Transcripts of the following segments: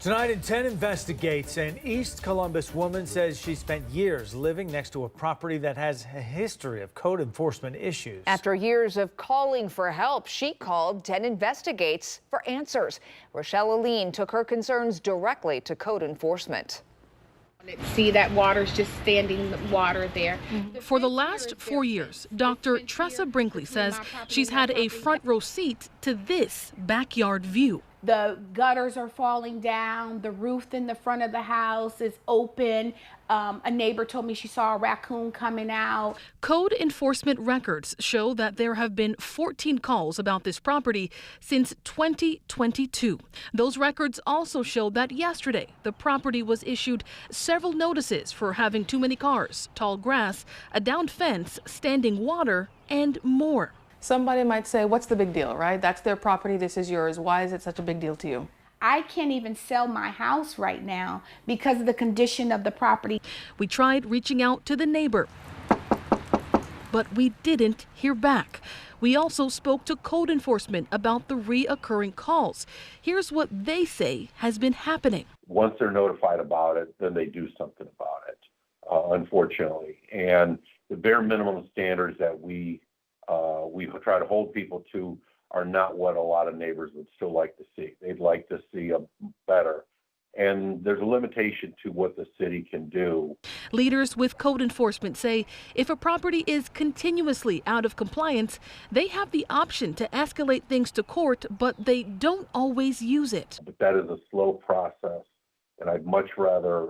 Tonight in 10 Investigates, an East Columbus woman says she spent years living next to a property that has a history of code enforcement issues. After years of calling for help, she called 10 Investigates for answers. Rochelle Aline took her concerns directly to code enforcement. See that water's just standing water there. For the last 4 years, Dr. Tressa Brinkley says she's had a front row seat to this backyard view. The gutters are falling down, the roof in the front of the house is open. A neighbor told me she saw a raccoon coming out. Code enforcement records show that there have been 14 calls about this property since 2022. Those records also show that yesterday the property was issued several notices for having too many cars, tall grass, a downed fence, standing water, and more. Somebody might say, what's the big deal, right? That's their property, this is yours. Why is it such a big deal to you? I can't even sell my house right now because of the condition of the property. We tried reaching out to the neighbor, but we didn't hear back. We also spoke to code enforcement about the reoccurring calls. Here's what they say has been happening. Once they're notified about it, then they do something about it, unfortunately. And the bare minimum standards that we try to hold people to are not what a lot of neighbors would still like to see. They'd like to see a better. And there's a limitation to what the city can do. Leaders with code enforcement say if a property is continuously out of compliance, they have the option to escalate things to court, but they don't always use it. But that is a slow process, and I'd much rather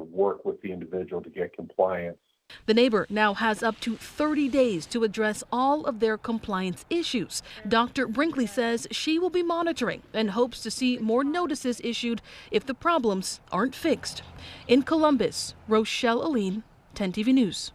work with the individual to get compliance. The neighbor now has up to 30 days to address all of their compliance issues. Dr. Brinkley says she will be monitoring and hopes to see more notices issued if the problems aren't fixed. In Columbus, Rochelle Aline, 10 TV News.